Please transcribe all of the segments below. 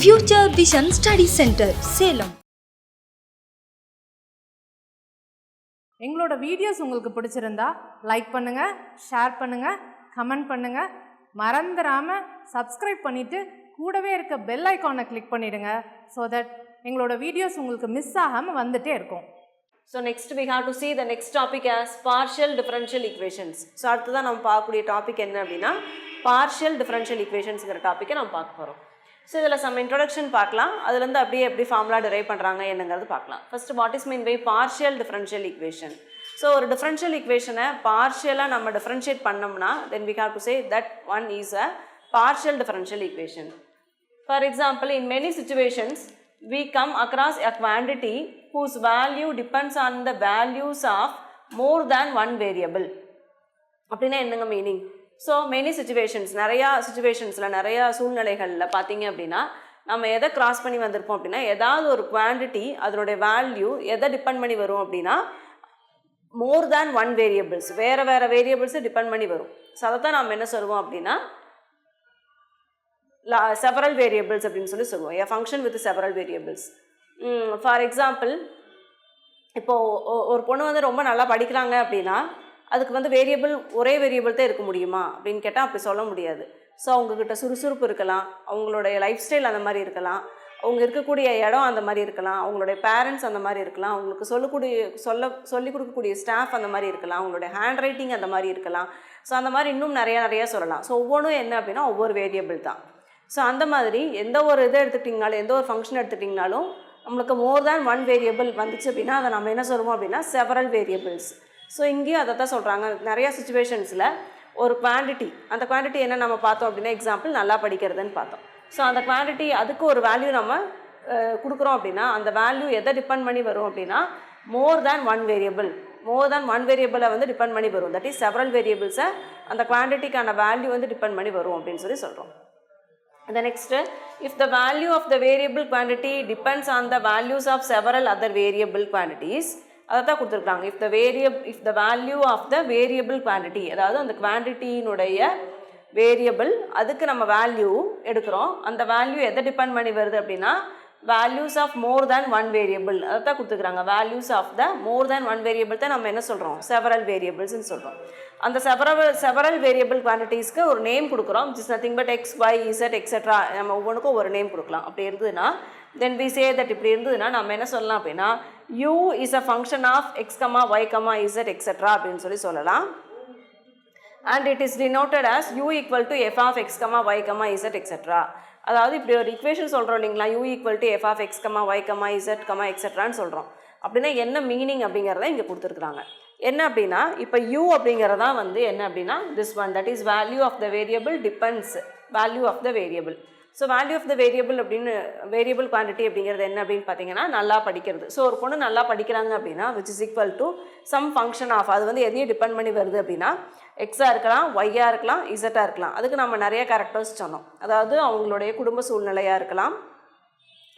Future Vision Study Center, Salem. எங்களோட videos உங்களுக்கு பிடிச்சிருந்தா லைக் பண்ணுங்க, ஷேர் பண்ணுங்க, கமெண்ட் பண்ணுங்க. மறந்துடாம சப்ஸ்கிரைப் பண்ணிட்டு கூடவே இருக்க பெல் ஐகானை கிளிக் பண்ணிடுங்க. so that எங்களோட வீடியோஸ் உங்களுக்கு மிஸ் ஆகாம வந்துட்டே இருக்கும். So next we have to see the next topic as partial differential equations. So அடுத்ததா நம்ம பார்க்கக்கூடிய டாபிக் என்ன அப்படின்னா partial differential equationsங்கிற டாப்பிக்கை நம்ம பார்க்க போகிறோம். ஸோ இதில் சம் இன்ட்ரோடக்ஷன் பார்க்கலாம், அதுலேருந்து அப்படியே எப்படி ஃபார்முலா டிரைவ் பண்ணுறாங்க என்னங்கிறது பார்க்கலாம். First what is mean by partial differential equation. So ஒரு டிஃபரன்ஷியல் ஈக்குவேஷனை பார்ஷியலாக நம்ம டிஃபரன்ஷியேட் பண்ணோம்னா then we have to say that one is a partial differential equation. For example, in many situations we come across a quantity whose value depends on the values of more than one variable. அப்படின்னா என்னங்க meaning? So many situations, நிறையா சுச்சுவேஷன்ஸில் நிறையா சூழ்நிலைகளில் பார்த்தீங்க அப்படின்னா நம்ம எதை cross பண்ணி வந்திருப்போம் அப்படின்னா ஏதாவது ஒரு குவான்டிட்டி அதனுடைய வேல்யூ எதை டிபெண்ட் பண்ணி வரும் அப்படின்னா மோர் தேன் ஒன் வேரியபிள்ஸ், வேறு வேறு வேரியபிள்ஸை டிபெண்ட் பண்ணி வரும். ஸோ அதை தான் நம்ம என்ன சொல்லுவோம் அப்படின்னா செவரல் வேரியபிள்ஸ் அப்படின்னு சொல்லுவோம். a function with several variables. For example, இப்போது ஒரு பொண்ணு வந்து ரொம்ப நல்லா படிக்கிறாங்க அப்படின்னா அதுக்கு வந்து வேரியபிள் ஒரே வேரியபிள் தான் இருக்க முடியுமா அப்படின்னு கேட்டால் அப்படி சொல்ல முடியாது. ஸோ அவங்கக்கிட்ட சுறுசுறுப்பு இருக்கலாம், அவங்களுடைய லைஃப் ஸ்டைல் அந்த மாதிரி இருக்கலாம், அவங்க இருக்கக்கூடிய இடம் அந்த மாதிரி இருக்கலாம், அவங்களுடைய பேரண்ட்ஸ் அந்த மாதிரி இருக்கலாம், அவங்களுக்கு சொல்லிக் கொடுக்கக்கூடிய ஸ்டாஃப் அந்த மாதிரி இருக்கலாம், அவங்களுடைய ஹேண்ட் ரைட்டிங் அந்த மாதிரி இருக்கலாம். ஸோ அந்த மாதிரி இன்னும் நிறையா சொல்லலாம். ஸோ ஒவ்வொன்றும் என்ன அப்படின்னா ஒவ்வொரு வேரியபிள் தான். ஸோ அந்த மாதிரி எந்த ஒரு இதை எடுத்துக்கிட்டிங்கனாலும் எந்த ஒரு ஃபங்க்ஷன் எடுத்துக்கிட்டிங்கனாலும் நம்மளுக்கு மோர் தேன் ஒன் வேரியபிள் வந்துச்சு அப்படின்னா அதை நம்ம என்ன சொல்லுவோம் அப்படின்னா செவரல் வேரியபிள்ஸ். ஸோ இங்கேயும் அதை தான் சொல்கிறாங்க. நிறையா சுச்சுவேஷன்ஸில் ஒரு குவான்டிட்டி, அந்த குவான்டிட்டி என்ன நம்ம பார்த்தோம் அப்படின்னா எக்ஸாம்பிள் நல்லா படிக்கிறதுன்னு பார்த்தோம். ஸோ அந்த குவான்டிட்டி அதுக்கு ஒரு வேல்யூ நம்ம கொடுக்குறோம் அப்படின்னா அந்த வேல்யூ எதை டிபெண்ட் பண்ணி வரும் அப்படின்னா மோர் தேன் ஒன் வேரியபிளை வந்து டிபெண்ட் பண்ணி வரும். தட் இஸ் செவரல் வேரியபிள்ஸை அந்த குவான்டிட்டிக்கான வேல்யூ வந்து டிபெண்ட் பண்ணி வரும் அப்படின்னு சொல்கிறோம். The next, if the value of the variable quantity depends on the values of several other variable quantities, அதான் கொடுத்துருக்காங்க. if the value of the variable quantity, அதாவது அந்த குவான்டிட்டியினுடைய வேரியபிள் அதுக்கு நம்ம வேல்யூ எடுக்கிறோம், அந்த வேல்யூ எதை டிபெண்ட் பண்ணி வருது அப்படின்னா values of more than one variable, அதை தான் கொடுத்துருக்காங்க. Values of the more than one variable தான் நம்ம என்ன சொல்கிறோம் செவரல் வேரியபிள்ஸ்ன்னு சொல்கிறோம். அந்த செவரல் வேரியபிள் குவான்டிட்டிஸ்க்கு ஒரு நேம் கொடுக்குறோம், which is nothing but x, y, z, etc. நம்ம ஒவ்வொன்றுக்கும் ஒரு நேம் கொடுக்கலாம். அப்படி இருந்ததுன்னா then we say that இப்படி இருந்ததுன்னா நம்ம என்ன சொல்லலாம் அப்படின்னா u is a function of x, y, z, etc. அப்படின்னு சொல்லலாம். and it is denoted as u equal to f of x, y, z, etc. அதாவது இப்படி ஒரு ஈக்குவேஷன் சொல்கிறோம் இல்லைங்களா, u equal to f of x, y, z, etc. சொல்கிறோம். அப்படின்னா என்ன மீனிங் அப்படிங்கிறத இங்கே கொடுத்துருக்குறாங்க. என்ன அப்படின்னா இப்போ u அப்படிங்கிறதா வந்து என்ன அப்படின்னா this one, that is value of the variable depends, value of the variable. So value of the variable அப்படின்னு வேரியபிள் குவான்டிட்டி அப்படிங்கிறது என்ன அப்படின்னு பார்த்தீங்கன்னா நல்லா படிக்கிறது. ஸோ ஒரு பொண்ணு நல்லா படிக்கிறாங்க அப்படின்னா which is equal to some function of, அது வந்து எதையும் டிபெண்ட் பண்ணி வருது அப்படின்னா எக்ஸாக இருக்கலாம், ஒய்யாக இருக்கலாம், இசட்டாக இருக்கலாம். அதுக்கு நம்ம நிறைய கேரக்டர்ஸ் சொன்னோம். அதாவது அவங்களுடைய குடும்ப சூழ்நிலையாக இருக்கலாம்,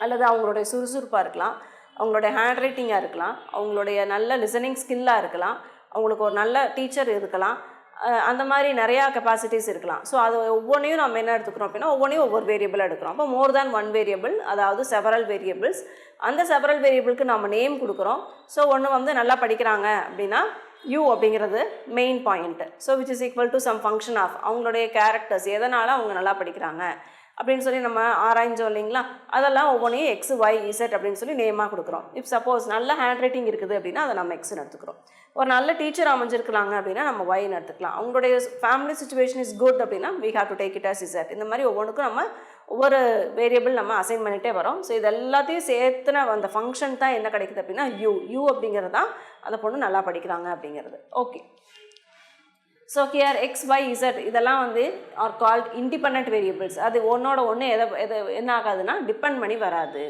அல்லது அவங்களுடைய சுறுசுறுப்பாக இருக்கலாம், அவங்களுடைய ஹேண்ட் ரைட்டிங்காக இருக்கலாம், அவங்களுடைய நல்ல லிசனிங் ஸ்கில்லாக இருக்கலாம், அவங்களுக்கு ஒரு நல்ல டீச்சர் இருக்கலாம், அந்த மாதிரி நிறையா கெப்பாசிட்டிஸ் இருக்கலாம். ஸோ அது ஒவ்வொன்றையும் நம்ம என்ன எடுத்துக்கிறோம் அப்படின்னா ஒவ்வொன்றையும் ஒவ்வொரு வேரியபிளாக எடுக்கிறோம். அப்போ மோர் தேன் ஒன் வேரியபிள், அதாவது செவரல் வேரியபிள்ஸ். அந்த செவரல் வேரியபிளுக்கு நம்ம நேம் கொடுக்குறோம். ஸோ ஒன்று வந்து நல்லா படிக்கிறாங்க அப்படின்னா u அப்படிங்கிறது main point. So which is equal to some function of, அவங்களுடைய கேரக்டர்ஸ் எதனால் அவங்க நல்லா படிக்கிறாங்க அப்படின்னு சொல்லி நம்ம ஆராய்ஞ்சோம் இல்லைங்களா, அதெல்லாம் ஒவ்வொன்றையும் எக்ஸ், ஒய், இசட் அப்படின்னு சொல்லி நேமாக கொடுக்குறோம். இப் சப்போஸ் நல்ல ஹேண்ட் ரைட்டிங் இருக்குது அப்படின்னா அதை நம்ம எக்ஸ்ன்னு எடுத்துக்கிறோம். ஒரு நல்ல டீச்சர் அமைஞ்சிருக்கலாங்க அப்படின்னா நம்ம ஒய்ன்னு எடுத்துக்கலாம். அவங்களுடைய ஃபேமிலி சுச்சுவேஷன் இஸ் குட் அப்படின்னா we have to take it as Z. இந்த மாதிரி ஒவ்வொன்றுக்கும் நம்ம ஒவ்வொரு வேரியபிள் நம்ம அசைன் பண்ணிகிட்டே வரோம். ஸோ இது எல்லாத்தையும் சேர்த்துன அந்த ஃபங்க்ஷன் தான் என்ன கிடைக்குது அப்படின்னா u அப்படிங்கிறது தான் அந்த பொண்ணு நல்லா படிக்கிறாங்க அப்படிங்கிறது. Okay, so here x, y, z இதெல்லாம் வந்து ஆர் கால்ட் இண்டிபெண்ட் வேரியபிள்ஸ். அது ஒன்றோட ஒன்று என்ன ஆகாதுன்னா டிபெண்ட் பண்ணி வராது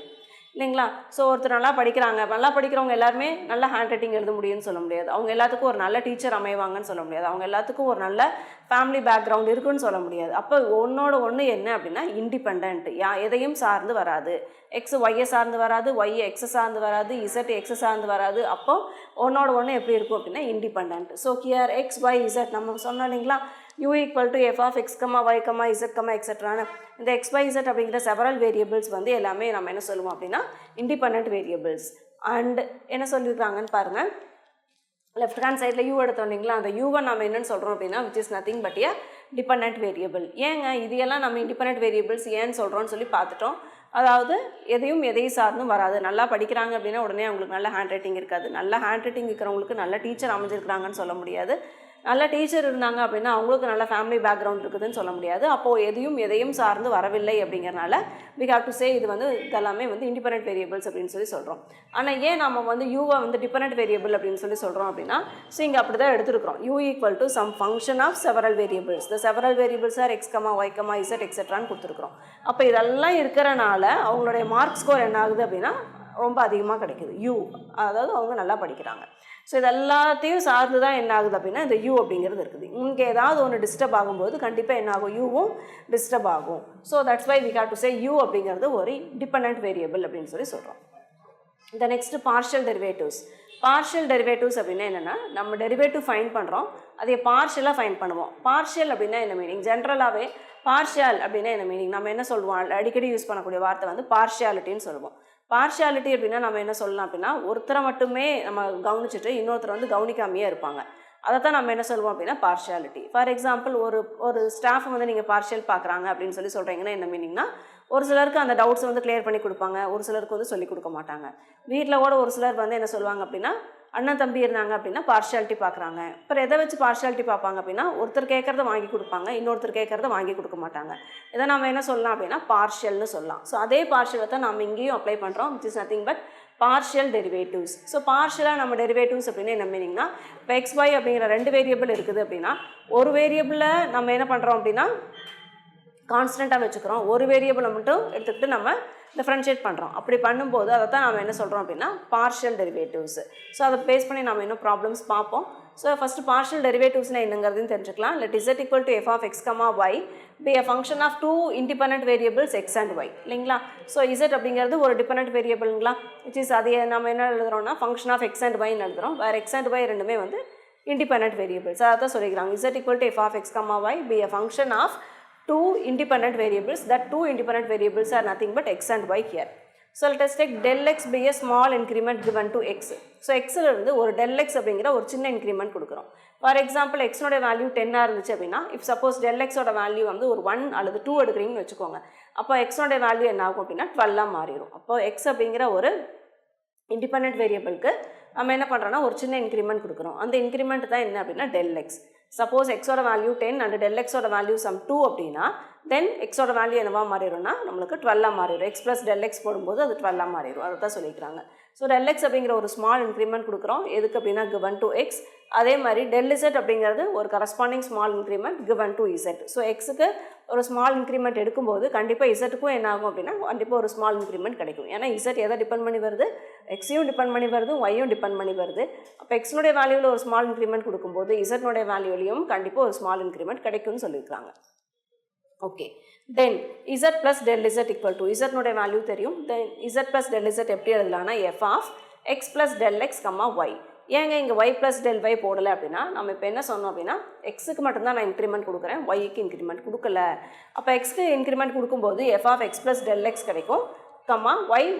இல்லைங்களா. ஸோ ஒருத்தர் நல்லா படிக்கிறாங்க, நல்லா படிக்கிறவங்க எல்லாருமே நல்ல ஹேண்ட் ரைட்டிங் எழுத முடியும்னு சொல்ல முடியாது, அவங்க எல்லாத்துக்கும் ஒரு நல்ல டீச்சர் அமைவாங்கன்னு சொல்ல முடியாது, அவங்க எல்லாத்துக்கும் ஒரு நல்ல ஃபேமிலி பேக்ரவுண்ட் இருக்குன்னு சொல்ல முடியாது. அப்போ ஒன்றோட ஒன்று என்ன அப்படின்னா இண்டிபெண்ட், எதையும் சார்ந்து வராது. எக்ஸ் ஒய்யை சார்ந்து வராது, ஒய் எக்ஸை சார்ந்து வராது, இசட் எக்ஸை சார்ந்து வராது. அப்போ ஒன்றோட ஒன்று எப்படி இருக்கும் அப்படின்னா independent. So here x, y, z நம்ம சொன்னோம் இல்லைங்களா, u equal to f of x comma y comma z comma எக்ஸட்ரான்னு இந்த எக்ஸ் ஒய் இசட் அப்படிங்கிற செவரல் வேரியபிள்ஸ் வந்து எல்லாமே நம்ம என்ன சொல்லுவோம் அப்படின்னா இண்டிபெண்ட் வேரியபிள்ஸ். அண்ட் என்ன சொல்லியிருக்காங்கன்னு பாருங்கள், லெஃப்ட் ஹேண்ட் சைடில் யூ எடுத்தோன்னீங்களா, அந்த யூவை நம்ம என்னென்னு சொல்கிறோம் அப்படின்னா which is nothing but A depend variable. ஏங்க இது எல்லாம் நம்ம இண்டிபெண்ட் வேரியபிள்ஸ் ஏன்னு சொல்கிறோன்னு சொல்லி பார்த்துட்டோம். அதாவது எதையும் சார்ந்தும் வராது. நல்லா படிக்கிறாங்க அப்படின்னா உடனே அவங்களுக்கு நல்ல ஹேண்ட் ரைட்டிங் இருக்காது. நல்ல ஹேண்ட் ரைட்டிங் இருக்கிறவங்களுக்கு நல்ல டீச்சர் அமைஞ்சிருக்கிறாங்கன்னு சொல்ல முடியாது. நல்ல டீச்சர் இருந்தாங்க அப்படின்னா அவங்களுக்கு நல்ல ஃபேமிலி பேக்ரவுண்ட் இருக்குதுன்னு சொல்ல முடியாது. அப்போது எதையும் சார்ந்து வரவில்லை அப்படிங்கிறனால we have to say இது வந்து இதெல்லாமே வந்து இண்டிபெண்ட் வேரியபிள்ஸ் அப்படின்னு சொல்லி சொல்கிறோம். ஆனால் ஏன் நம்ம வந்து யூவை வந்து டிபெண்ட் வேரியபிள் அப்படின்னு சொல்லி சொல்கிறோம் அப்படின்னா, ஸோ இங்கே அப்படி தான் எடுத்துருக்கிறோம். U equal to some function of several variables. The several variables are x comma y comma z எக்ஸெட்ரான்னு கொடுத்துருக்குறோம். அப்போ இதெல்லாம் இருக்கிறனால அவங்களுடைய மார்க் ஸ்கோர் என்ன ஆகுது அப்படின்னா ரொம்ப அதிகமாக கிடைக்குது. யூ அதாவது அவங்க நல்லா படிக்கிறாங்க. ஸோ இது எல்லாத்தையும் சார்ந்து தான் என்ன ஆகுது அப்படின்னா இந்த யூ அப்படிங்கிறது இருக்குது. இங்கே ஏதாவது ஒன்று டிஸ்டர்ப் ஆகும்போது கண்டிப்பாக என்ன ஆகும், யூவும் டிஸ்டர்ப் ஆகும். So that's why we have to say u அப்படிங்கிறது ஒரு டிபெண்ட் வேரியபிள் அப்படின்னு சொல்லி சொல்கிறோம். இந்த next partial derivatives. Partial derivatives அப்படின்னா என்னென்னா, நம்ம டெரிவேட்டிவ் ஃபைன் பண்ணுறோம், அதை பார்ஷியலாக ஃபைன் பண்ணுவோம். பார்ஷியல் அப்படின்னா என்ன மீனிங்? ஜென்ரலாகவே பார்ஷியல் அப்படின்னா என்ன மீனிங்? நம்ம என்ன சொல்லுவோம், அடிக்கடி யூஸ் பண்ணக்கூடிய வார்த்தை வந்து பார்ஷியாலிட்டின்னு சொல்லுவோம். பார்ஷியாலிட்டி அப்படின்னா நம்ம என்ன சொல்லலாம் அப்படின்னா, ஒருத்தரை மட்டுமே நம்ம கவனிச்சுட்டு இன்னொருத்தர் வந்து கவனிக்காமையே இருப்பாங்க. அதை தான் நம்ம என்ன சொல்லுவோம் அப்படின்னா பார்ஷியாலிட்டி. ஃபார் எக்ஸாம்பிள் ஒரு ஸ்டாஃப் வந்து நீங்கள் பார்ஷியல் பார்க்குறாங்க அப்படின்னு சொல்லி சொல்கிறீங்கன்னா என்ன மீனிங்னா, ஒரு சிலருக்கு அந்த டவுட்ஸ் வந்து கிளியர் பண்ணி கொடுப்பாங்க, ஒரு சிலருக்கு வந்து சொல்லிக் கொடுக்க மாட்டாங்க. வீட்டில் கூட ஒரு சிலர் வந்து என்ன சொல்லுவாங்க அப்படின்னா, அண்ணன் தம்பி இருந்தாங்க அப்படின்னா பார்ஷியாலிட்டி பார்க்குறாங்க. அப்புறம் எதை வச்சு பார்ஷியாலிட்டி பார்ப்பாங்க அப்படின்னா, ஒருத்தர் கேட்குறத வாங்கி கொடுப்பாங்க, இன்னொருத்தர் கேட்குறத வாங்கி கொடுக்க மாட்டாங்க. இதை நம்ம என்ன சொல்லலாம் அப்படின்னா பார்ஷியல்னு சொல்லலாம். ஸோ அதே பார்ஷியலை தான் நம்ம இங்கேயும் அப்ளை பண்ணுறோம், which is nothing but partial derivatives. So பார்ஷியலாக நம்ம டெரிவேட்டிவ்ஸ் அப்படின்னு என்ன மீனிங்னா, இப்போ எக்ஸ் ஒய் அப்படிங்கிற 2 வேரியபிள் இருக்குது அப்படின்னா, ஒரு வேரியபிளை நம்ம என்ன பண்ணுறோம் அப்படின்னா கான்ஸ்டண்ட்டாக வச்சுக்கிறோம், ஒரு வேரியபிளை மட்டும் எடுத்துக்கிட்டு நம்ம டிஃப்ரென்ஷியேட் பண்ணுறோம். அப்படி பண்ணும்போது அதை தான் நம்ம என்ன சொல்கிறோம் அப்படின்னா பார்ஷியல் டெரிவேட்டிவ்ஸ். ஸோ அதை பேஸ் பண்ணி நம்ம இன்னும் ப்ராப்ளம்ஸ் பார்ப்போம். ஸோ ஃபஸ்ட்டு பார்ஷியல் டெரிவேட்டிவ்ஸ்னால் என்னங்கிறதையும் தெரிஞ்சுக்கலாம். Let z equal to f of x comma y be a function of 2 independent variables x and y இல்லைங்களா. ஸோ z அப்படிங்கிறது ஒரு டிபெண்ட் வேரியபிள்ங்களா, விச் இஸ் அதை நம்ம என்ன எழுதுகிறோம்னா ஃபங்க்ஷன் ஆஃப் எக்ஸ் அண்ட் ஒய்ன்னு எழுதுகிறோம். வேறு எக்ஸ் அண்ட் ஒய் ரெண்டுமே வந்து இண்டிபெண்ட் வேரியபிள்ஸ். அதை தான் சொல்லிக்கிறாங்க. z equal to f of x comma y be a function of 2 independent variables. That 2 independent variables are nothing but x and y here. So let us take del x be a small increment given to x. So x இருந்து ஒரு del x அப்படிங்கிற ஒரு சின்ன increment கொடுக்குறோம். For example எக்ஸோட value 10 இருந்துச்சு அப்படின்னா, if suppose del xோட வேல்யூ வந்து ஒரு 1 அல்லது 2 எடுக்கிறீங்கன்னு வச்சுக்கோங்க, அப்போ எக்ஸோட வேல்யூ என்ன ஆகும் அப்படின்னா 12 மாறிடும். அப்போ x அப்படிங்கிற ஒரு இண்டிபெண்ட் வேரியபிளுக்கு நம்ம என்ன பண்ணுறோன்னா ஒரு சின்ன இன்க்ரிமெண்ட் கொடுக்குறோம். அந்த இன்க்ரிமெண்ட் தான் என்ன அப்படின்னா del x. சப்போஸ் எக்ஸோட வேல்யூ 10 அண்ட் del xோட வேல்யூ சம் 2 அப்படின்னா தென் எக்ஸோட வேல்யூ என்னவா மாறிடும்னா நம்மளுக்கு 12 மாறிடும். எக்ஸ் ப்ளஸ் del x போடும்போது அது 12 மாறிடும். அதை தான் சொல்லிக்கிறாங்க. ஸோ del x அப்படிங்கிற ஒரு ஸ்மால் இன்க்ரிமெண்ட் கொடுக்குறோம். எதுக்கு அப்படின்னா given to x. அதே மாதிரி del z அப்படிங்கிறது ஒரு corresponding small increment given to z. So எக்ஸுக்கு ஒரு ஸ்மால் இன்க்ரிமெண்ட் எடுக்கும்போது கண்டிப்பாக இசட்டுக்கும் என்ன ஆகும் அப்படின்னா கண்டிப்பாக ஒரு ஸ்மால் இன்க்ரிமெண்ட் கிடைக்கும். ஏன்னா இசட் எதை டிபெண்ட் பண்ணி வருது, எக்ஸையும் டிபெண்ட் பண்ணி வருது, ஒய்யும் டிபெண்ட் பண்ணி வருது. அப்போ எக்ஸனுடைய வேல்யூவில் ஒரு ஸ்மால் இன்க்ரிமெண்ட் கொடுக்கும்போது இசட்னுடைய வேல்யூலையும் கண்டிப்பாக ஒரு ஸ்மால் இன்க்ரிமெண்ட் கிடைக்கும்னு சொல்லியிருக்காங்க. Okay, then z plus del z equal to இசட்னுடைய வேல்யூ தெரியும். Then z plus del z எப்படி எழுதலாம்னா f of x plus del x comma y. ஏங்க இங்கே y ப்ளஸ் del y போடலை அப்படின்னா நம்ம இப்போ என்ன சொன்னோம் அப்படின்னா எக்ஸுக்கு மட்டும்தான் நான் இன்க்ரிமெண்ட் கொடுக்குறேன், ஒய்க்கு இன்க்ரிமெண்ட் கொடுக்கல. அப்போ எக்ஸ்க்கு இன்க்ரிமெண்ட் கொடுக்கும்போது f of x plus del x கிடைக்கும், கம்மா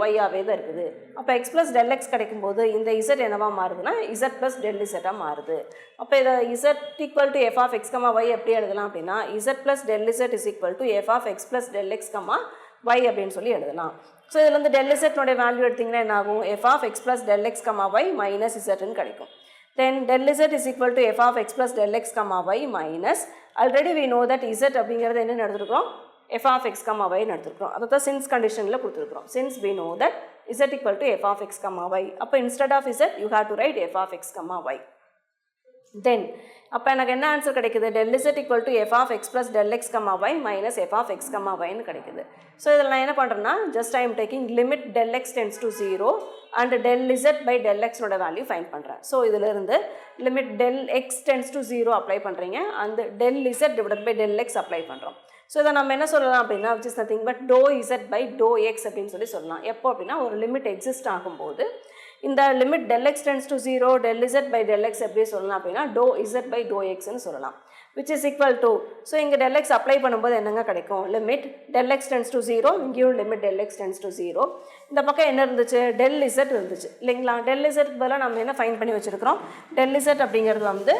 ஒய்யாகவே தான் இருக்குது. அப்போ எக்ஸ் ப்ளஸ் del x கிடைக்கும்போது இந்த இசட் என்னவா மாறுதுன்னா இசட் ப்ளஸ் del z மாறுது. அப்போ இதை z equal to f of x comma y எப்படி எழுதலாம் அப்படின்னா z plus del z is equal to f of x plus del x comma y அப்படின்னு சொல்லி எழுதலாம். ஸோ இதில் வந்து del z வேல்யூ எடுத்திங்கன்னா என்ன ஆகும், f of x plus del x comma y minus இசட்னு கிடைக்கும். Then del z is equal to f of x plus del x comma y minus already we know that z அப்படிங்கிறது என்ன எடுத்துருக்கோம், f of x comma y எடுத்துருக்கோம். அதை தான் since கண்டிஷனில் கொடுத்துருக்குறோம். since we know that z equal to f of x comma y. அப்போ instead of z you have to write f of x comma y. then அப்போ எனக்கு என்ன answer கிடைக்குது, del z equal to f of x plus del x comma y minus f of x comma y ன்னு கிடைக்குது. So இதில் நான் என்ன பண்ணுறேன்னா just I am taking limit del x tends to 0 and del z by del x நோட வேல்யூ find பண்ணுறேன். So இதிலிருந்து limit del x tends to 0 apply பண்ணுறீங்க and del z divided by del x அப்ளை பண்ணுறோம். ஸோ இதை நம்ம என்ன சொல்லலாம் அப்படின்னா which is nothing but dou z by dou x அப்படின்னு சொல்லலாம். எப்போ அப்படின்னா ஒரு லிமிட் எக்ஸிஸ்ட் ஆகும்போது இந்த limit del x tends to 0 del z by del x எப்படி சொல்லலாம் அப்படின்னா dou z by dou xன்னு சொல்லலாம். which is equal to, so இங்கே del x அப்ளை பண்ணும்போது என்னங்க கிடைக்கும், limit del x tends to 0, இங்கேயும் limit del x tends to 0. இந்த பக்கம் என்ன இருந்துச்சு, del z இருந்துச்சு இல்லைங்களா. del z பதிலாக நம்ம என்ன ஃபைன் பண்ணி வச்சுருக்கிறோம், del z அப்படிங்கிறது வந்து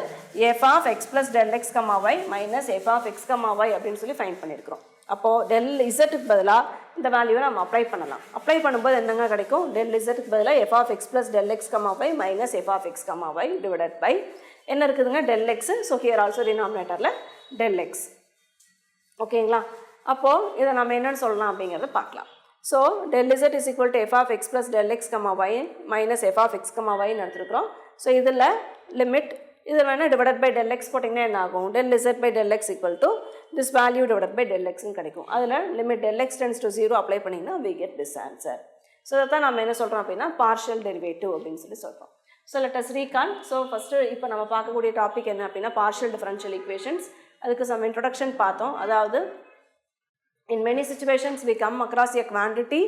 f of x plus del x, y minus f of x, y அப்படின்னு சொல்லி ஃபைன் பண்ணியிருக்கிறோம். அப்போது del z பதிலாக இந்த வேல்யூவை நம்ம அப்ளை பண்ணலாம். அப்ளை பண்ணும்போது என்னங்க கிடைக்கும், del z பதிலாக f of x plus del x, y minus f of x, y divided by என்ன இருக்குதுங்க, del x. So here also டினாமினேட்டரில் del x. ஓகேங்களா. அப்போது இதை நம்ம என்னென்னு சொல்லலாம் அப்படிங்கிறத பார்க்கலாம். So del z is equal to f of x plus del x, y minus f of x, y எடுத்துருக்குறோம். ஸோ இதில் லிமிட் இது வேணால் டிவைடட் பை del x போட்டிங்கன்னா என்ன ஆகும், del z by del x equal to this value divided by del xன்னு கிடைக்கும். அதில் limit del x tends to 0 apply பண்ணிங்கன்னா we get this answer. So இதைத்தான் நம்ம என்ன சொல்கிறோம் அப்படின்னா பார்ஷியல் டெரிவேட்டிவ் அப்படின்னு சொல்லி சொல்கிறோம். So let us recall. So first இப்போ நம்ம பார்க்கக்கூடிய டாபிக் என்ன அப்படின்னா பார்ஷியல் டிஃபரன்ஷியல் ஈக்குவேஷன்ஸ். அதுக்கு சம் இன்ட்ரொடக்ஷன் பார்த்தோம். அதாவது in many situations we come across a quantity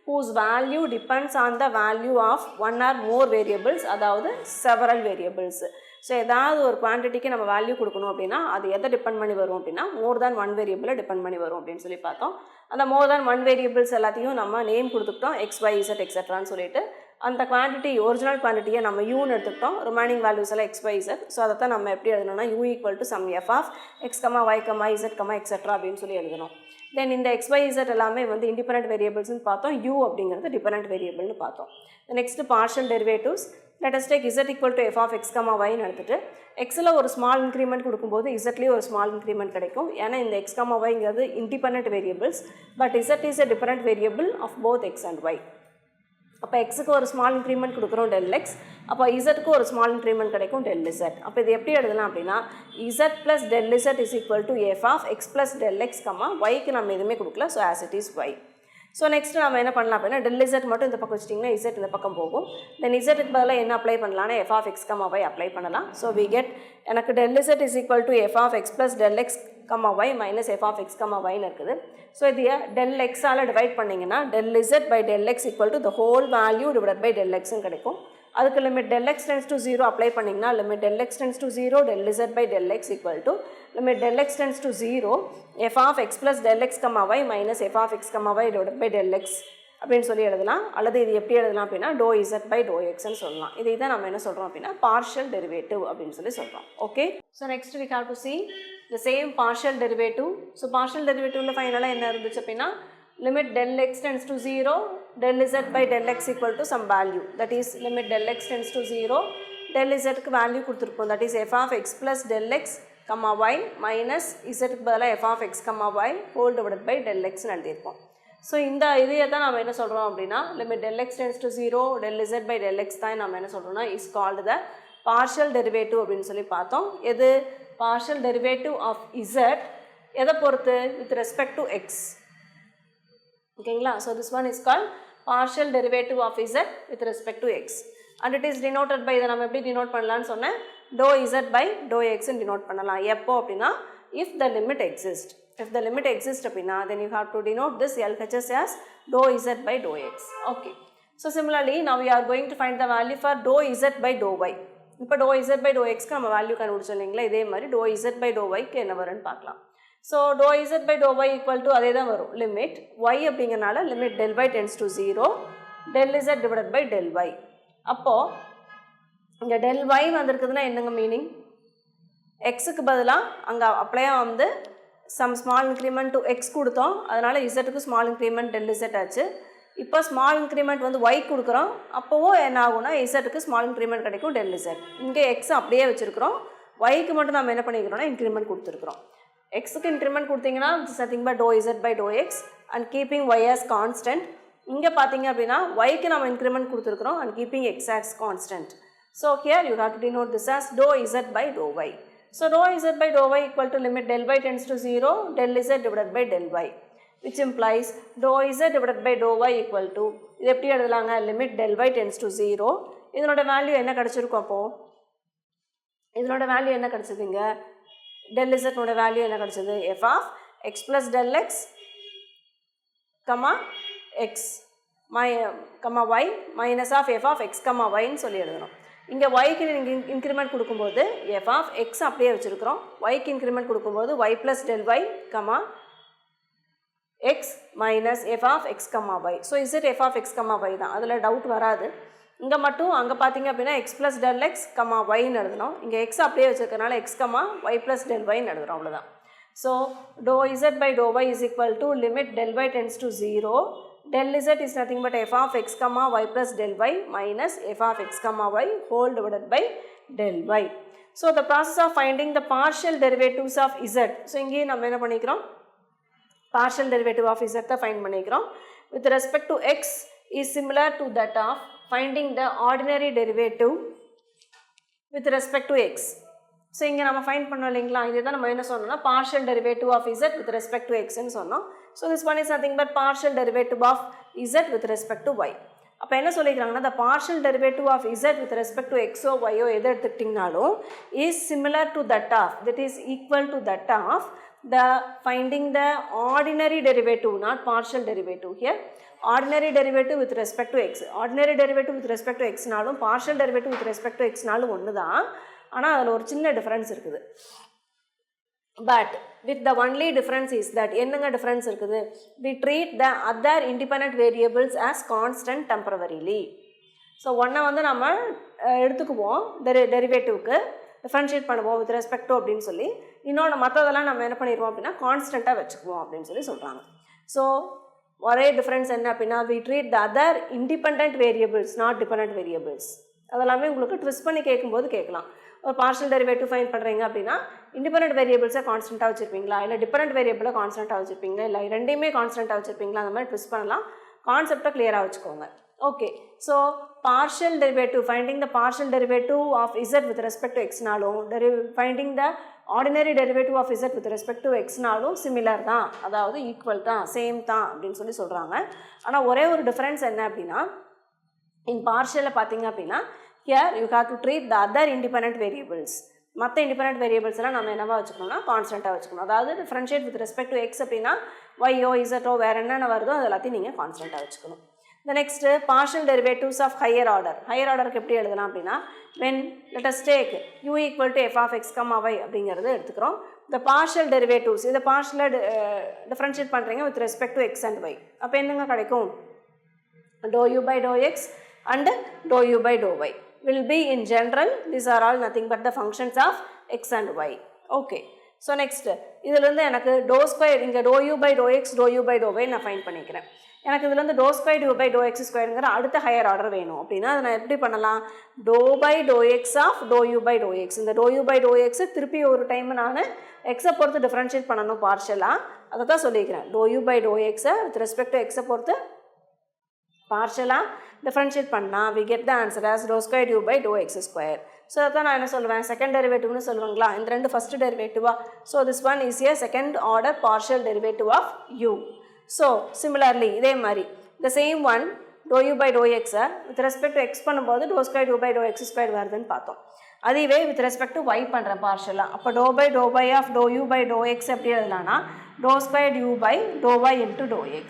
whose value depends on the value of one or more variables, அதாவது several variables. So ஏதாவது ஒரு குவான்டிட்டிக்கு நம்ம வேல்யூ கொடுக்கணும் அப்படின்னா அது எதை டிபெண்ட் பண்ணி வரும் அப்படின்னா மோர் தேன் ஒன் வேரியபிளை டிபெண்ட் பண்ணி வரும் அப்படின்னு சொல்லி பார்த்தோம். அந்த மோர் தேன் ஒன் வேரியபிள்ஸ் எல்லாத்தையும் நம்ம நேம் கொடுத்துக்கிட்டோம், எக்ஸ் ஒய் இசட் எக்ஸெட்ரான்னு சொல்லிட்டு. அந்த குவான்டிட்டி ஒரிஜினல் குவான்டிட்டியை நம்ம யூன்னு எடுத்துக்கிட்டோம், ரிமைனிங் வேல்யூஸ் எல்லாம் எக்ஸ் ஒய் இசட். ஸோ அதை தான் நம்ம எப்படி எழுதணும்னா u equal to some f of x, y, z, etcetera அப்படின்னு சொல்லி எழுதணும். தென் இந்த எக்ஸ் ஒய் இசட் எல்லாமே வந்து இண்டிபெண்டன்ட் வேரியபிள்ஸ்னு பார்த்தோம், யூ அப்படிங்கிறது டிபெண்டன்ட் வேரியபிள்னு பார்த்தோம். Next partial derivatives. let us take z equal to f of x, y ன்னு எடுத்துட்டு xல ஒரு ஸ்மால் இன்க்ரிமெண்ட் கொடுக்கும்போது zலேயும் ஒரு ஸ்மால் இன்க்ரிமெண்ட் கிடைக்கும். ஏன்னா இந்த x, yங்கிறது independent variables, but z is a different variable of both x and y. அப்போ எக்ஸுக்கு ஒரு ஸ்மால் இன்க்ரிமெண்ட் கொடுக்குறோம் del x, அப்போ இசட்டுக்கு ஒரு ஸ்மால் இன்க்ரிமெண்ட் கிடைக்கும் del z. அப்போ இது எப்படி எழுதலாம் அப்படின்னா z plus del z is equal to f of x plus del x, yக்கு நம்ம எதுவுமே கொடுக்கல, so as it is y. So next நம்ம என்ன பண்ணலாம் அப்படின்னா del z மட்டும் இந்த பக்கம் வச்சிட்டிங்கன்னா z இந்த பக்கம் போகும். தென் zக்கு பதிலாக என்ன அப்ளை பண்ணலாம்னா f of x, y apply பண்ணலாம். ஸோ we get எனக்கு del z is equal to f of x plus del x, y minus f of x, yன்னு இருக்குது. ஸோ இது del x ஆல் டிவைட் பண்ணிங்கன்னா del z by del x equal to the whole value divided by del xன்னு கிடைக்கும். அதுக்கு limit del x tends to 0 apply பண்ணிங்கன்னா limit del x tends to 0 del z by del x equal to limit del x tends to 0 f of x plus del x, y minus f of x, y divided by del x அப்படின்னு சொல்லி எழுதலாம். அல்லது இது எப்படி எழுதலாம் அப்படின்னா dou z by dou xன்னு சொல்லலாம். இதை தான் நம்ம என்ன சொல்கிறோம் அப்படின்னா partial derivative அப்படின்னு சொல்லி சொல்கிறோம். Okay. So next we have to see the same partial derivative. So partial derivativeல ஃபைனலாக என்ன இருந்துச்சு அப்படின்னா limit del x tends to 0 del z by del x equal to some value, that is limit del x tends to 0 del zக்கு value கொடுத்துருப்போம், that is f of x plus del x, y minus zக்கு பதிலாக f of x, y whole divided by del xன்னு எழுதியிருப்போம். So இந்த இதையை தான் நம்ம என்ன சொல்கிறோம் அப்படின்னா limit del x tends to 0 del z by del x தான் நம்ம என்ன சொல்கிறோம்னா is called the partial derivative அப்படின்னு சொல்லி பார்த்தோம். எது partial derivative of z எதை பொறுத்து with respect to x. ஓகேங்களா. So this one is called partial derivative of z with respect to x and it is denoted by இதை நம்ம எப்படி denote பண்ணலான்னு சொன்னேன், dou z by dou x ன்னு denote பண்ணலாம். எப்போ அப்படின்னா if the limit exists. If the limit exists அப்படின்னா then you have to denote this LHS as dou z by dou x. Okay. So similarly now we are going to find the value for dou z by dou y. இப்போ dou z by dou xக்கு நம்ம value கண்டுபிடிச்சோம் இல்லைங்களா, இதே மாதிரி dou z by dou yக்கு என்ன வரும்னு பார்க்கலாம். So dou z by dou y equal to அதே தான் வரும், லிமிட் y அப்படிங்கிறனால limit del y tends to 0 del z divided by del y. அப்போது இங்கே del y வந்திருக்குதுன்னா என்னங்க மீனிங், எக்ஸுக்கு பதிலாக அங்கே அப்படியே வந்து some small increment to x கொடுத்தோம், அதனால் இசட்டுக்கு ஸ்மால் இன்க்ரிமெண்ட் del z ஆச்சு. இப்போ ஸ்மால் இன்க்ரிமெண்ட் வந்து y கொடுக்குறோம், அப்போவும் என்ன ஆகும்னா இசட்டுக்கு ஸ்மால் இன்க்ரிமெண்ட் கிடைக்கும் del z. இங்கே எக்ஸ் அப்படியே வச்சுருக்கிறோம், yக்கு மட்டும் நம்ம என்ன பண்ணிக்கிறோம்னா இன்க்ரிமெண்ட் கொடுத்துருக்குறோம். எக்ஸுக்கு இன்க்ரிமெண்ட் கொடுத்தீங்கன்னா it's nothing but dou z by dou x and keeping y as constant. இங்கே பார்த்தீங்க அப்படின்னா yக்கு நம்ம இன்க்ரிமெண்ட் கொடுத்துருக்குறோம் and keeping x as constant. So here you have to denote this as dou z by dou y. So dou z by dou y equal to limit del y tends to 0 del z divided by del y, which implies dou z divided by dou y equal to இது எப்படி எழுதலாங்க, limit del y tends to 0. இதனோட value என்ன கிடச்சிருக்கும், அப்போது இதனோட value என்ன கிடச்சிதுங்க, del z நோட value என்ன கிடச்சது, f of x plus del x, x, y minus of f of x, y ன்னு சொல்லி எழுதணும். இங்கே ஒய்க்கு நீங்கள் இன்க்ரிமெண்ட் கொடுக்கும்போது எஃப் ஆஃப் எக்ஸ் அப்படியே வச்சுருக்கிறோம். ஒய்க்கு இன்க்ரிமெண்ட் கொடுக்கும்போது y plus del y comma x minus f of x comma y. So z f of x comma y தான், அதில் டவுட் வராது. இங்கே மட்டும் அங்கே பார்த்தீங்க அப்படின்னா x plus del x comma ஒய்ன்னு எழுதணும். இங்கே எக்ஸ் அப்படியே வச்சுருக்கனால x comma y plus del ஒய்ன்னு எழுதுகிறோம், அவ்வளோதான். So dou z by dou y is equal to limit del y tends to 0. Del z is nothing but f of x comma y plus del y minus f of x comma y whole divided by del y. So the process of finding the partial derivatives of z. So இங்கே நம்ம என்ன பண்ணிக்கிறோம், partial derivative of z தான் find பண்ணிக்கிறோம். With respect to x is similar to that of finding the ordinary derivative with respect to x. So இங்கே நம்ம find பண்ணோம் இல்லைங்களா, இதே தான் நம்ம என்ன சொன்னோம்னா partial derivative of z with respect to எக்ஸ்ன்னு சொன்னோம். So this one is nothing but partial derivative of z with respect to y. அப்போ என்ன சொல்லிக்கிறாங்கன்னா the partial derivative of z with respect to x O y ஓ எதை எடுத்துக்கிட்டிங்கனாலும் is similar to that of, that is equal to that of the finding the ordinary derivative, not partial derivative here. Ordinary derivative with respect to x, ordinary derivative with respect to x நாலும் partial derivative with respect to x நாலும் ஒன்று தான், ஆனால் அதில் ஒரு சின்ன difference இருக்குது. But with the only difference is that என்னங்க டிஃப்ரென்ஸ் இருக்குது, we treat the other independent variables as constant temporarily. So ஒன்றை வந்து நம்ம எடுத்துக்குவோம் டெரிவேட்டிவ்க்கு டிஃப்ரென்ஷியேட் பண்ணுவோம் வித் ரெஸ்பெக்ட் டு அப்படின்னு சொல்லி, இன்னொன்று மற்றதெல்லாம் நம்ம என்ன பண்ணிடுவோம் அப்படின்னா கான்ஸ்டண்ட்டாக வச்சுக்குவோம் அப்படின்னு சொல்லி சொல்கிறாங்க. ஸோ ஒரே டிஃப்ரென்ஸ் என்ன அப்படின்னா we treat the other independent variables not dependent variables. அதெல்லாமே உங்களுக்கு ட்விஸ்ட் பண்ணி கேட்கும்போது கேட்கலாம். ஒரு பார்ஷியல் டெரிவேட்டிவ் ஃபைண்ட் பண்ணுறீங்க அப்படின்னா இண்டிபெண்டன்ட் வேரியபிள்ஸை கான்ஸ்டண்ட்டாக வச்சுருப்பீங்களா, இல்லை டிபெண்டன்ட் வேரியபிளை கான்ஸ்டண்ட்டாக வச்சுருப்பீங்களா, இல்லை ரெண்டையுமே கான்ஸ்டண்ட்டாக வச்சுருப்பீங்களா, அந்த மாதிரி ட்விஸ்ட் பண்ணலாம். கான்செப்டை கிளியராக வச்சுக்கோங்க. Okay, so partial derivative finding the partial derivative of z with respect to எக்ஸ்னாலும் finding the ordinary derivative of z with respect to எக்ஸ்னாலும் சிமிலர் தான், அதாவது ஈக்குவல் தான், சேம் தான் அப்படின்னு சொல்லி சொல்கிறாங்க. ஆனால் ஒரே ஒரு டிஃப்ரென்ஸ் என்ன அப்படின்னா, இன் பார்ஷியலில் பார்த்தீங்க அப்படின்னா here you have to treat the other independent variables. மற்ற இண்டிபெண்டன்ட் வேரியபிள்ஸ் எல்லாம் நம்ம என்னவா வச்சுக்கணும்னா கான்ஸ்டண்ட்டாக வச்சுக்கணும். அதாவது differentiate with respect to X அப்படின்னா ஒய்யோ இசட்டோ வேறு என்னென்ன வருதோ அது எல்லாத்தையும் நீங்கள் கான்ஸ்டண்ட்டாக வச்சுக்கணும். இந்த next partial derivatives of higher order. Higher ஆர்டருக்கு எப்படி எழுதலாம் அப்படின்னா when let us take u equal to f of x comma y அப்படிங்கிறது எடுத்துக்கிறோம். இந்த பார்ஷியல் டெரிவேட்டிவ்ஸ் இதை பார்ஷியலாக டிஃப்ரென்ஷியேட் பண்ணுறீங்க with respect to x and y. அப்போ என்னங்க கிடைக்கும், dou u by dou x and dou u by dou y will be in general, these are all nothing but the functions of x and y. Okay, so next இதிலிருந்து எனக்கு dou square, இங்கே dou u by dou x dou u by dou y நான் find பண்ணிக்கிறேன். எனக்கு இதிலிருந்து dou square u by dou x ஸ்கொயருங்கிற அடுத்த higher order வேணும் அப்படின்னா அதை நான் எப்படி பண்ணலாம், dou by dou x of dou u by dou x. இந்த dou u by dou x திருப்பி ஒரு டைம் நான் எக்ஸை பொறுத்து டிஃப்ரென்ஷியேட் பண்ணணும் பார்ஷியலாக, அதை தான் சொல்லிக்கிறேன். dou u by dou x with respect to எக்ஸை பொறுத்து பார்ஷியலாக டிஃப்ரென்ஷியேட் பண்ணால் we get the answer as dou square u by dou x square. So அதான் நான் என்ன சொல்லுவேன், செகண்ட் டெரிவேட்டிவ்னு சொல்லுவாங்களா, இந்த ரெண்டு ஃபஸ்ட்டு டெரிவேட்டிவா. So this one is a second order partial derivative of u. So similarly இதே மாதிரி the same one dou u by dou x with respect to X பண்ணும்போது dou square u by dou x square வருதுன்னு பார்த்தோம். அதுவே with respect to y பண்ணுறேன் பார்ஷியலாக. அப்போ dou by dou y of dou u by dou x எப்படி எழுதலாம்னா dou square u by dou y into dou x.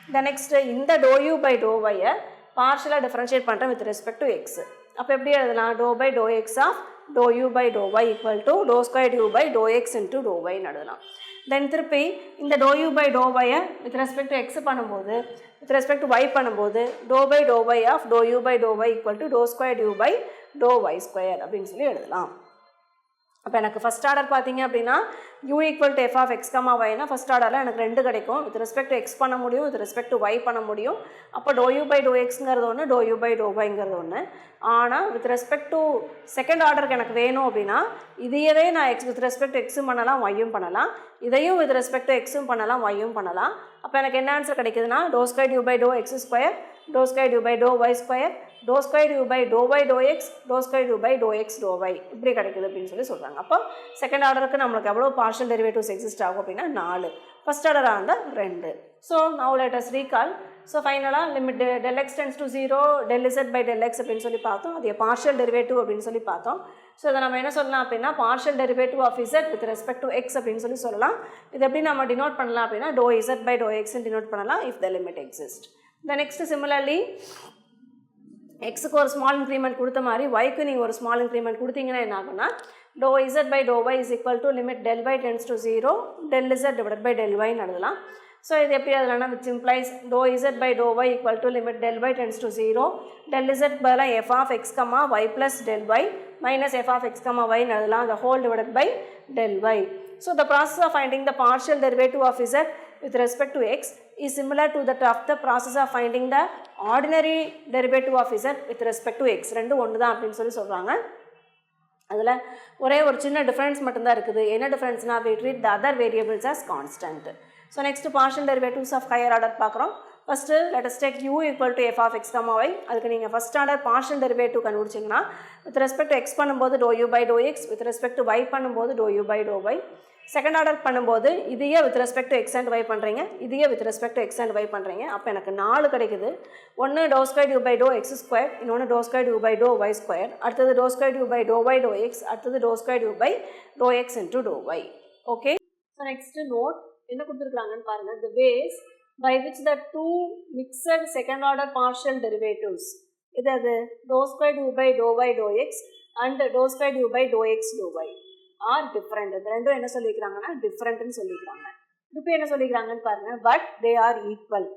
இந்த next இந்த dou u by dou y பார்ஷியலாக differentiate பண்ணுறேன் வித் ரெஸ்பெக்ட் டு எக்ஸ். அப்போ எப்படி எழுதலாம், dou by dou x of dou u by dou y equal to dou square u by dou x into dou y எழுதலாம். தென் திருப்பி இந்த dou u by dou y with respect to X பண்ணும்போது with respect to y பண்ணும்போது dou by dou y of dou u by dou y equal to dou square u by dou y square அப்படின்னு சொல்லி எழுதலாம். அப்போ எனக்கு first order பார்த்தீங்க அப்படின்னா u equal to f of x comma ஒய்னா first ஆர்டரில் எனக்கு ரெண்டு கிடைக்கும். வித் ரெஸ்பெக்ட் டு எக்ஸ் பண்ண முடியும், வித் ரெஸ்பெக்ட் டு ஒய் பண்ண முடியும். அப்போ dou u by dou xங்கிறது ஒன்று, dou u by dou yங்கிறது ஒன்று. ஆனால் வித் ரெஸ்பெக்ட் டு செகண்ட் ஆர்டருக்கு எனக்கு வேணும் அப்படின்னா இதையவே நான் எக்ஸ் வித் ரெஸ்பெக்ட் டு எக்ஸும் பண்ணலாம் ஒய்யும் பண்ணலாம், இதையும் வித் ரெஸ்பெக்ட் டு எக்ஸும் பண்ணலாம் ஒய்யும் பண்ணலாம். அப்போ எனக்கு என்ன ஆன்சர் கிடைக்குதுன்னா dou square u by dou x square, dou square u by dou y square, dou square u by dou y dou x, dou square u by dou x dou y இப்படி கிடைக்குது அப்படின்னு சொல்லி சொல்கிறாங்க. அப்போ second ஆர்டருக்கு நம்மளுக்கு எவ்வளோ partial derivatives exist ஆகும் அப்படின்னா 4, ஃபஸ்ட் ஆர்டராக இருந்தால் 2. So now let us recall. So ஃபைனலாக limit del x tends to 0 del z by del x அப்படின்னு சொல்லி பார்த்தோம். அது பார்ஷியல் டெரிவேட்டிவ் அப்படின்னு சொல்லி பார்த்தோம். ஸோ இதை நம்ம என்ன சொல்லலாம் அப்படின்னா partial derivative of z with respect to x அப்படின்னு சொல்லி சொல்லலாம். இது எப்படி நம்ம டினோட் பண்ணலாம் அப்படின்னா dou z by dou x denote பண்ணலாம் if the limit exists. The next similarly எக்ஸுக்கு ஒரு ஸ்மால் இன்க்ரிமெண்ட் கொடுத்த மாதிரி ஒய்க்கு நீங்கள் ஒரு ஸ்மால் இன்க்ரிமெண்ட் கொடுத்தீங்கன்னா என்ன ஆகும்னா dou z by dou y is equal to limit del y tends to 0 del z divided by del y எழுதலாம். ஸோ இது எப்படி எழுதலாம்னா which implies dou z by dou y equal to limit del y tends to 0 del z பதிலாக f of x comma y plus del y minus f of x comma y எழுதலாம் the whole divided by del y. So the process of finding the partial derivative of z with respect to x is similar to that of the process of finding the ordinary derivative of z with respect to x. ரெண்டு ஒன்று தான் அப்படின்னு சொல்கிறாங்க. அதில் ஒரே ஒரு சின்ன difference மட்டும்தான் இருக்குது. என்ன டிஃப்ரென்ஸ்னா we treat the other variables as constant. So next partial derivatives of higher order பார்க்குறோம். First let us take u equal to f of x comma y. அதுக்கு நீங்கள் first order partial derivative கண்டுபிடிச்சிங்கன்னா with respect to x பண்ணும்போது dou u by dou x, with respect to y பண்ணும்போது dou u by dou y. Second order பண்ணும்போது இதையே with respect to x and y பண்ணுறீங்க, இதையே with respect to x and y பண்ணுறீங்க. அப்போ எனக்கு 4 கிடைக்குது. ஒன்று dou squared u by dou x squared, இன்னொன்று dou squared u by dou y squared, அடுத்தது dou squared u by dou y dou x, அடுத்தது dou squared u by dou x into dou y. Okay, so next note என்ன கொடுத்துருக்காங்கன்னு பாருங்கள். the ways by which the two mixed second order partial derivatives, இது dou squared u by dou y dou x and dou squared u by dou x dou y are different. இது ரெண்டும் என்ன சொல்லிக்கிறாங்கன்னா டிஃப்ரெண்ட்னு சொல்லிக்கிறாங்க. இப்போ என்ன சொல்லிக்கிறாங்கன்னு பாருங்கள். பட் தே ஆர் ஈக்குவல்,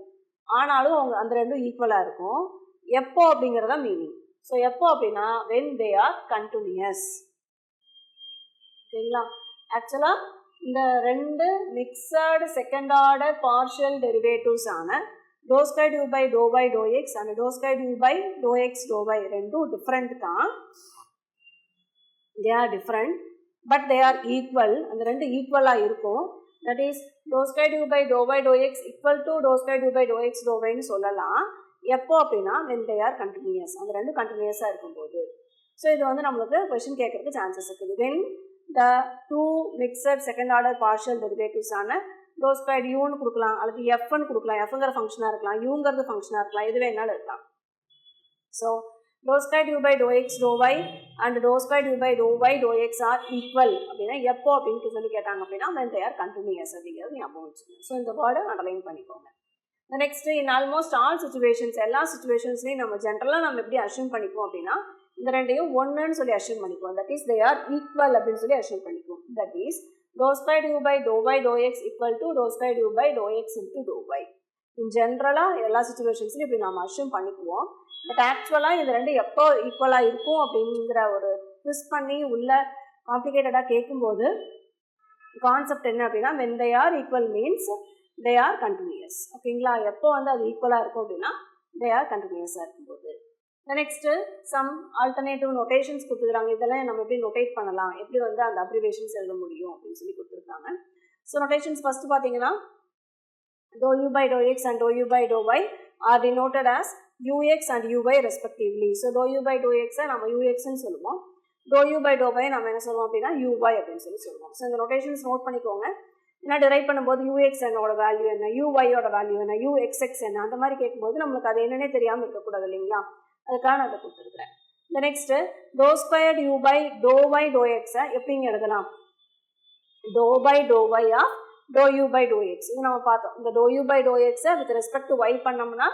ஆனாலும் அவங்க அந்த ரெண்டும் ஈக்குவலாக இருக்கும். எப்போ அப்படிங்கிறதா மீனிங். ஸோ எப்போ அப்படின்னா when they are continuous. ஓகேங்களா, ஆக்சுவலாக இந்த ரெண்டு mixed second order partial derivatives ஆன dou squared u by dou y dou x and dou squared u by dou x dou y ரெண்டும் டிஃப்ரெண்ட் தான். they are different but they are equal. அந்த ரெண்டு ஈக்குவலாக இருக்கும். that is dou squared u by dou y dou x equal to dou squared u by dou x dou y ன்னு சொல்லலாம். எப்போ அப்படின்னா when they are continuous, அந்த ரெண்டு கண்டினியூஸாக இருக்கும்போது. ஸோ இது வந்து நம்மளுக்கு கொஷின் கேட்கறதுக்கு சான்சஸ் இருக்குது. when the two mixed second order partial derivatives ஆன dou squared uன்னு கொடுக்கலாம், அல்லது fன்னு கொடுக்கலாம். fங்கிற ஃபங்க்ஷனாக இருக்கலாம், uங்கிறது ஃபங்க்ஷனாக இருக்கலாம், எது வேணாலும் இருக்கலாம். So dou squared u by dou x dou y and dou squared u by dou y dou x are equal அப்படின்னா எப்போ அப்படின்னு சொல்லி கேட்டாங்க அப்படின்னா when they are continuous அப்படிங்கிறது ஞாபகம் வச்சுக்கோங்க. ஸோ இந்த வேர்டை அண்டர்லைன் பண்ணிக்கோங்க. Next in almost all situations, எல்லா சுச்சுவேஷன்ஸ்லையும் நம்ம ஜென்ரலாக நம்ம எப்படி அஷ்யூம் பண்ணிக்குவோம் அப்படின்னா இந்த ரெண்டையும் ஒன்றுன்னு சொல்லி அஷ்யூம் பண்ணிக்குவோம். That is they are equal அப்படின்னு சொல்லி அஷ்யூம் பண்ணிக்குவோம். That is dou squared u by dou y dou x equal to dou squared u by dou x into dou y. இன் ஜென்ரலாக எல்லா சுச்சுவேஷன்ஸ்லையும் இப்படி நம்ம அஷ்யூம் பண்ணிக்குவோம். பட் ஆக்சுவலாக இது ரெண்டு எப்போ ஈக்குவலாக இருக்கும் அப்படிங்கிற ஒரு ட்விஸ்ட் பண்ணி உள்ள காம்ப்ளிகேட்டடாக கேட்கும்போது கான்செப்ட் என்ன அப்படின்னா when they are equal means they are continuous. ஓகேங்களா, எப்போ வந்து அது ஈக்குவலாக இருக்கும் அப்படின்னா they are continuous-ஆக இருக்கும்போது. நெக்ஸ்ட்டு சம் ஆல்டர்னேட்டிவ் நோட்டேஷன்ஸ் கொடுத்துருக்காங்க. இதெல்லாம் நம்ம எப்படி நோட்டேட் பண்ணலாம், எப்படி வந்து அந்த அப்ரிவேஷன்ஸ் எழுத முடியும் அப்படின்னு சொல்லி கொடுத்துருக்காங்க. ஸோ நோட்டேஷன்ஸ் ஃபஸ்ட்டு பார்த்தீங்கன்னா dou u by dou x and dou u by dou y are denoted as ux and uy respectively. So dou u by dou x நம்ம ux ன்னு சொல்லுவோம், dou u by dou y நம்ம என்ன சொல்லுவோம் அப்படின்னா uy அப்படின்னு சொல்லி சொல்லுவோம். ஸோ இந்த நோட்டேஷன்ஸ் நோட் பண்ணிக்கோங்க. ஏன்னா டிரைவ் பண்ணும்போது ux என்னோட வேல்யூ என்ன, uy-ஓட வேல்யூ என்ன, uxx என்ன, அந்த மாதிரி கேட்கும்போது நம்மளுக்கு அது என்னன்னே தெரியாமல் இருக்கக்கூடாது இல்லைங்களா, அதுக்காக நான் அதை கொடுத்துருக்குறேன். இந்த next dou squared u by dou y dou x எப்படிங்க எழுதலாம், dou by dou y of dou u by dou x. இது நம்ம பார்த்தோம். இந்த dou u by dou x with respect to y பண்ணோம்னா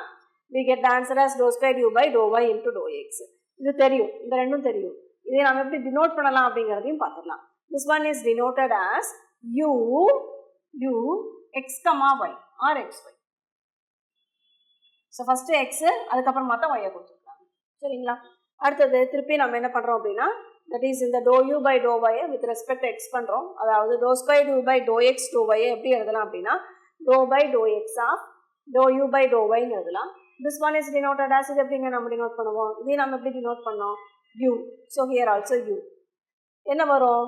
we get the answer as dou squared u by dou y into dou x. இது தெரியும், இந்த ரெண்டும் தெரியும். இதை நம்ம எப்படி டினோட் பண்ணலாம் அப்படிங்கிறதையும் பார்த்துடலாம். This one is denoted as u x comma y or xy. So first x, அதுக்கப்புறமா தான் ஒய்யை கொடுத்துருக்காங்க. சரிங்களா, அடுத்தது திருப்பி நம்ம என்ன பண்ணுறோம் அப்படின்னா தட் இஸ் இந்த dou u by dou y with respect X பண்ணுறோம். அதாவது dou squared u by dou x dou y எப்படி எழுதலாம் அப்படின்னா dou by dou x of dou u by dou y ன்னு எழுதலாம். This one is denoted as, இது எப்படிங்க நம்ம டினோட் பண்ணுவோம், இதையும் நம்ம எப்படி டினோட் பண்ணோம் u. So here also u என்ன வரும்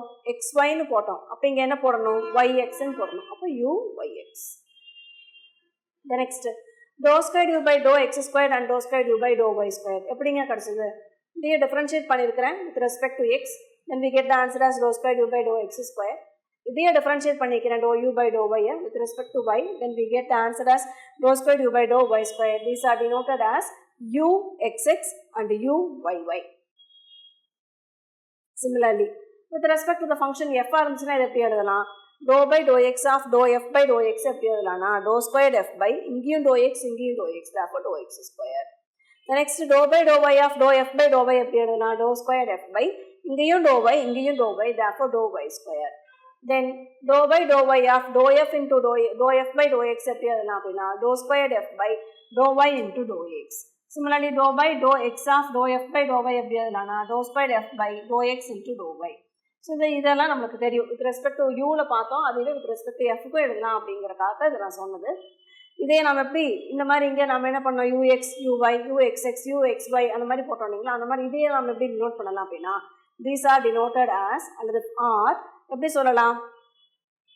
xyன்னு போட்டோம், அப்போ இங்கே என்ன போடணும் yxன்னு போடணும், அப்போ u yx. The next dou squared u by dou x squared and dou squared u by dou y squared எப்படிங்க கிடச்சிது, இதையே டிஃப்ரென்ஷியேட் பண்ணியிருக்கிறேன் with respect to x, then we get the answer as dou squared u by dou x squared. இதையே differentiate பண்ணிக்கிறேன் dou u by dou y with respect to y, then we get the answer as dou squared u by dou y squared. These are denoted as u xx and u yy. Similarly, with respect to the function f இருந்துச்சுன்னா இது எப்படி எழுதலாம், dou by dou x of dou f by dou x எப்படி எழுதலாம்னா dou squared f by இங்கேயும் dou x இங்கேயும் dou x, therefore dou x squared. Next dou by dou y of dou f by dou y எப்படி எழுதுனா dou square f by இங்கேயும் dou y இங்கேயும் dou y therefore dou y square. Then dou by dou y of dou f into dou f by dou x எப்படி எழுதலாம் அப்படின்னா dou square f by dou y into dou x. Similarly dou by dou x of dou f by dou y எப்படி எழுதலாம்னா to square f by dou x into dou y. So இதெல்லாம் நம்மளுக்கு தெரியும். With respect to யூவில் பார்த்தோம், அதுவே with respect to எஃப்க்கும் எழுதலாம் அப்படிங்கிறக்காக இதை நான் சொன்னது. இதே நம்ம எப்படி இந்த மாதிரி இங்கே நம்ம என்ன பண்ணோம் யூஎக்ஸ் யூஒய் யூஎக்ஸ்எக்ஸ் யூஎக்ஸ்ஒய் அந்த மாதிரி போட்டோம் இல்லைங்களா, அந்த மாதிரி இதையே நம்ம எப்படி டினோட் பண்ணலாம் அப்படின்னா தீஸ் ஆர் டினோட்டட் ஆஸ் அல்லது ஆர் எப்படி சொல்லலாம்,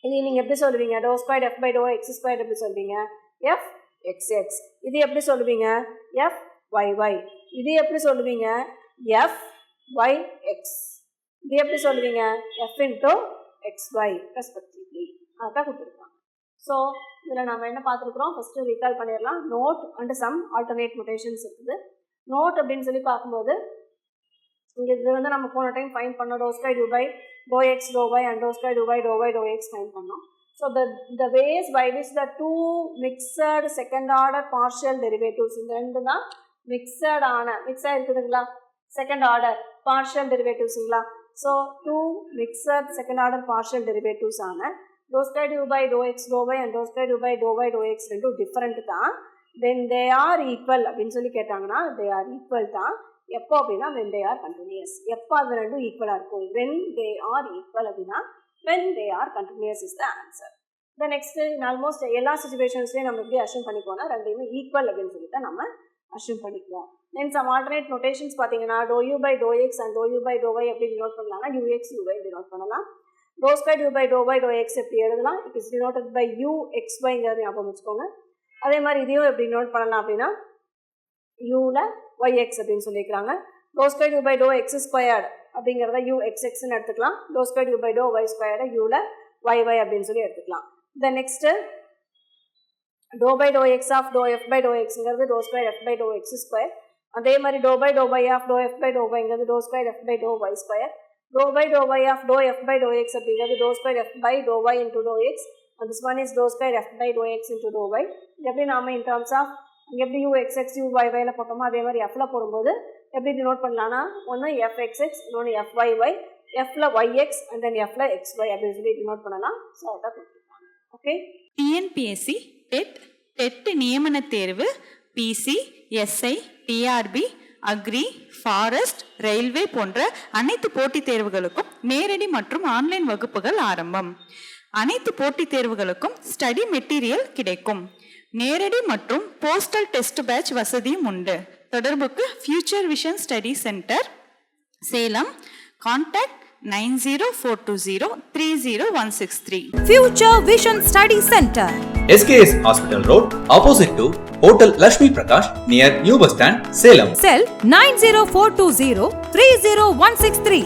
இது நீங்கள் எப்படி சொல்லுவீங்க dou square f by dou x square எப்படி சொல்வீங்க எஃப் எக்ஸ்எக்ஸ். இது எப்படி சொல்லுவீங்க எஃப் ஒய்ஒய். இது எப்படி சொல்லுவீங்க எஃப் ஒய் எக்ஸ். இது எப்படி சொல்லுவீங்க எஃப் இன்டூ எக்ஸ்ஒய் ரெஸ்பெக்டிவ்லி. அதான் கொடுத்துருக்காங்க. ஸோ இதில் நம்ம என்ன பார்த்துருக்குறோம் ஃபஸ்ட்டு ரீகால் பண்ணிடலாம். Note and some alternate notations இருக்குது. நோட் அப்படின்னு சொல்லி பார்க்கும்போது இங்கே இது வந்து நம்ம போன டைம் ஃபைன் பண்ணோம் dou square u by dou x dou y and dou square u by dou y dou x fine பண்ணோம். So the ways by which the two mixed second order partial derivatives இந்த ரெண்டு தான் மிக்ஸாக இருக்குதுங்களா second order பார்ஷியல் டெரிவேட்டிவ்ஸுங்களா. So two mixed second order partial derivatives ஆன dou square u by dou x dou y and dou square u by dou y dou x ரெண்டும் different தான். தென் தே ஆர் ஈக்குவல் அப்படின்னு சொல்லி கேட்டாங்கன்னா தே are equal தான். எப்போ அப்படின்னா when they are continuous. எப்போ அது ரெண்டும் ஈக்குவலாக இருக்கும் வென் தே ஆர் ஈக்குவல் அப்படின்னா when they are continuous is the answer. The next almost எல்லா சுச்சுவேஷன்ஸ்லேயும் நம்ம எப்படி அஷ்யூம் பண்ணிக்குவோம்னா ரெண்டையுமே ஈக்குவல் அப்படின்னு சொல்லி தான் நம்ம அஷ்யூம் பண்ணிக்குவோம். தென் சம் ஆல்டர்னேட் நோட்டேஷன்ஸ் பார்த்தீங்கன்னா dou u by dou x and dou u by dou y எப்படி டினோட் பண்ணலாம்னா யூஎக்ஸ் யூஒய் டினோட் பண்ணலாம். Dou square u by dou y dou x எப்படி எழுதலாம் it is denoted by u x ஒய்ங்கிறது ஞாபகம் வச்சுக்கோங்க. அதே மாதிரி இதையும் எப்படி டினோட் பண்ணலாம் அப்படின்னா யூவில் ஒய் எக்ஸ் அப்படின்னு சொல்லியிருக்கிறாங்க. Dou square u by dou x squared அப்படிங்கிறத யூ எக்ஸ் எக்ஸ்ன்னு எடுத்துக்கலாம். Dou square u by dou y ஸ்கொயர்டை யூவில் ஒய் ஒய் அப்படின்னு சொல்லி எடுத்துக்கலாம். Then next dou by dou x of dou f by dou எக்ஸுங்கிறது dou square f by dou x square. அதே மாதிரி dou by dou y of dou f by dou ஒய்ங்கிறது dou square f by dou y square. Dou by dou y of dou f by dou x அப்படிங்கிறது dou square f by dou y into dou x. This one is dou square f by dou x into dou y. எப்படி நாம in terms of இங்கே எப்படி u x x u y ஒய்ல போட்டோமோ அதே மாதிரி எஃப்ல போடும்போது எப்படி டினோட் பண்ணலாம்னா ஒன்று எஃப் எக்ஸ் எக்ஸ் இன்னொன்று எஃப் ஒய் ஒய் எஃப்ல ஒய் எக்ஸ் அண்ட் தென் எஃப்ல எக்ஸ் ஒய் அப்படின்னு சொல்லி டினோட் பண்ணலாம். ஸோ அதான் கொடுத்துருக்காங்க. ஓகே. டிஎன்பிஎஸ்சி டெட் நியமன தேர்வு PC SI TRB agri forest railway போன்ற அனைத்து போட்டித் தேர்வுகளுக்கும் நேரடி மற்றும் ஆன்லைன் வகுப்புகள் ஆரம்பம். அனைத்து போட்டித் தேர்வுகளுக்கும் ஸ்டடி மெட்டீரியல் கிடைக்கும். நேரடி மற்றும் போஸ்டல் டெஸ்ட் பேட்ச் வசதியும் உண்டு. தொடர்புக்கு future vision study centre Salem. Contact 9042030163. Future Vision Study Center. SKS Hospital Road, opposite to Hotel Lakshmi Prakash, near New Bus Stand, Salem. Cell 90420 30163.